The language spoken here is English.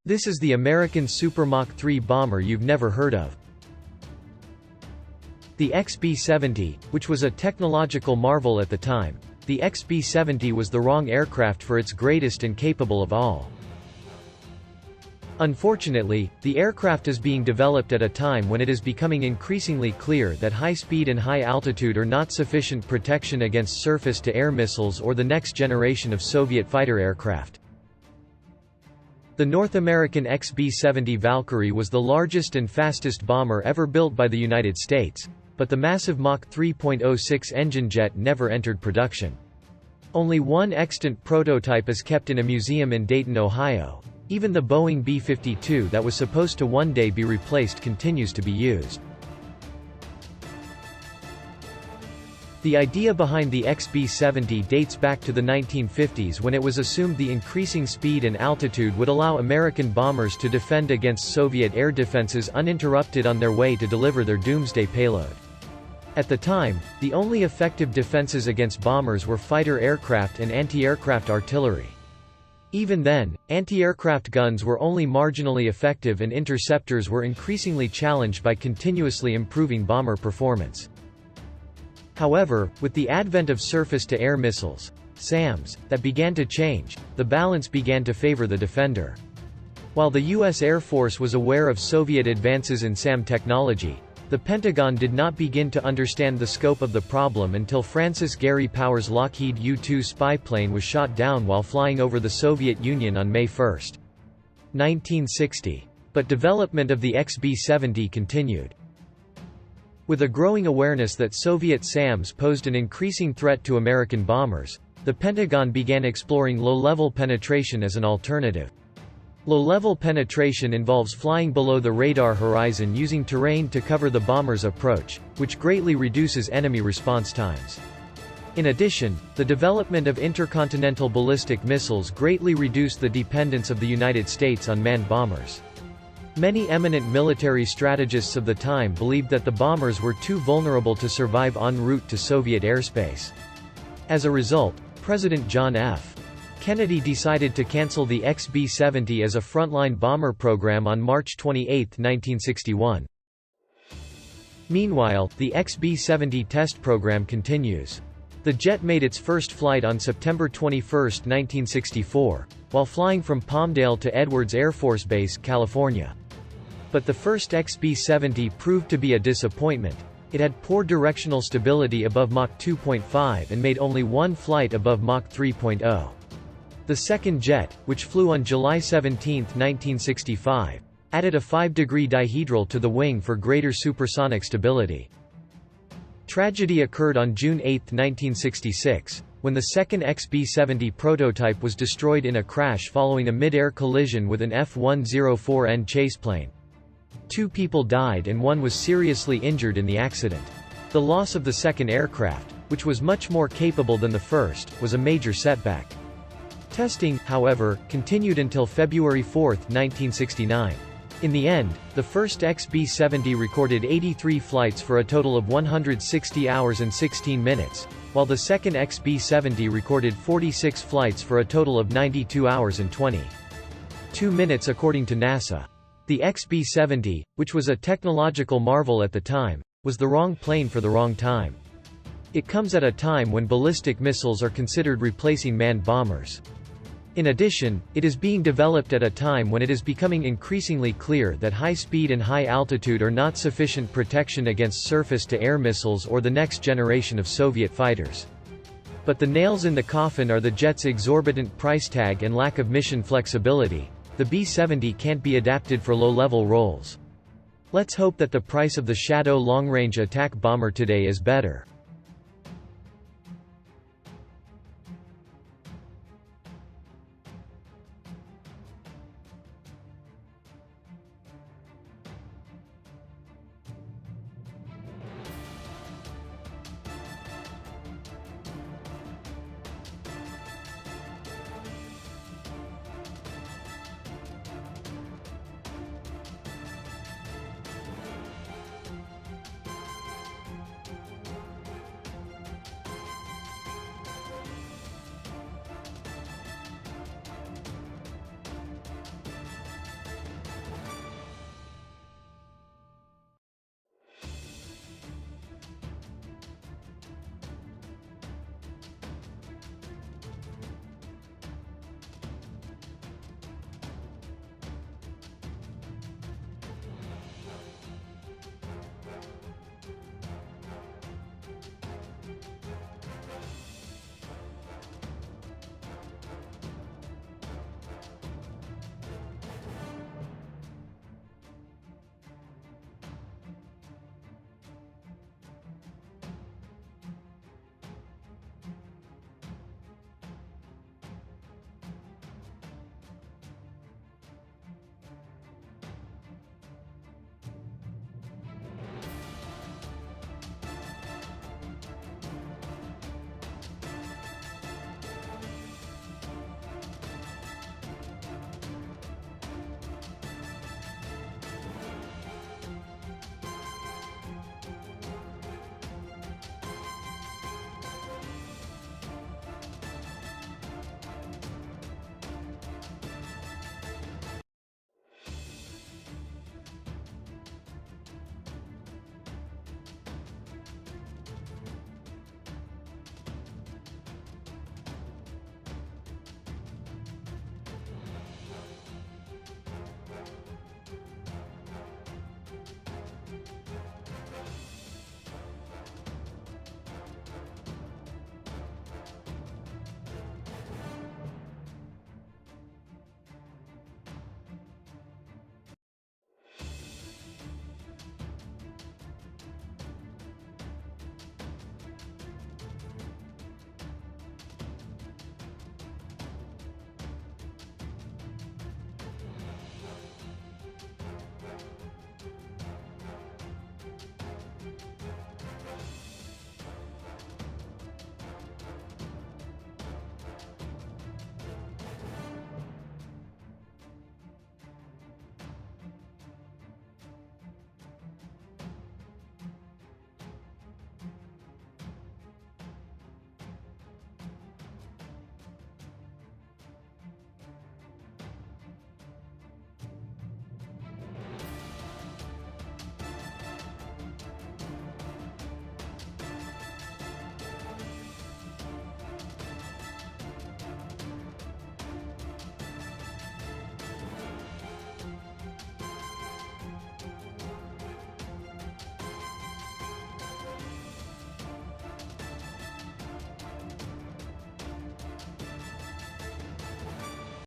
This is the American Super Mach 3 bomber you've never heard of. The XB-70, which was a technological marvel at the time, the XB-70 was the wrong aircraft for its greatest and capable of all. Unfortunately, the aircraft is being developed at a time when it is becoming increasingly clear that high speed and high altitude are not sufficient protection against surface-to-air missiles or the next generation of Soviet fighter aircraft. The North American XB-70 Valkyrie was the largest and fastest bomber ever built by the United States, but the massive Mach 3.06 engine jet never entered production. Only one extant prototype is kept in a museum in Dayton, Ohio. Even the Boeing B-52 that was supposed to one day be replaced continues to be used. The idea behind the XB-70 dates back to the 1950s, when it was assumed the increasing speed and altitude would allow American bombers to defend against Soviet air defenses uninterrupted on their way to deliver their doomsday payload. At the time, the only effective defenses against bombers were fighter aircraft and anti-aircraft artillery. Even then, anti-aircraft guns were only marginally effective and interceptors were increasingly challenged by continuously improving bomber performance. However, with the advent of surface-to-air missiles, SAMs, that began to change, the balance began to favor the defender. While the U.S. Air Force was aware of Soviet advances in SAM technology, the Pentagon did not begin to understand the scope of the problem until Francis Gary Powers' Lockheed U-2 spy plane was shot down while flying over the Soviet Union on May 1, 1960. But development of the XB-70 continued. With a growing awareness that Soviet SAMs posed an increasing threat to American bombers, the Pentagon began exploring low-level penetration as an alternative. Low-level penetration involves flying below the radar horizon using terrain to cover the bomber's approach, which greatly reduces enemy response times. In addition, the development of intercontinental ballistic missiles greatly reduced the dependence of the United States on manned bombers. Many eminent military strategists of the time believed that the bombers were too vulnerable to survive en route to Soviet airspace. As a result, President John F. Kennedy decided to cancel the XB-70 as a frontline bomber program on March 28, 1961. Meanwhile, the XB-70 test program continues. The jet made its first flight on September 21, 1964, while flying from Palmdale to Edwards Air Force Base, California. But the first XB-70 proved to be a disappointment. It had poor directional stability above Mach 2.5 and made only one flight above Mach 3.0. The second jet, which flew on July 17, 1965, added a 5-degree dihedral to the wing for greater supersonic stability. Tragedy occurred on June 8, 1966, when the second XB-70 prototype was destroyed in a crash following a mid-air collision with an F-104N chaseplane. 2 people died and 1 was seriously injured in the accident. The loss of the second aircraft, which was much more capable than the first, was a major setback. Testing, however, continued until February 4, 1969. In the end, the first XB-70 recorded 83 flights for a total of 160 hours and 16 minutes, while the second XB-70 recorded 46 flights for a total of 92 hours and 22 minutes according to NASA. The XB-70, which was a technological marvel at the time, was the wrong plane for the wrong time. It comes at a time when ballistic missiles are considered replacing manned bombers. In addition, it is being developed at a time when it is becoming increasingly clear that high speed and high altitude are not sufficient protection against surface-to-air missiles or the next generation of Soviet fighters. But the nails in the coffin are the jet's exorbitant price tag and lack of mission flexibility. The B-70 can't be adapted for low-level roles. Let's hope that the price of the Shadow long-range attack bomber today is better.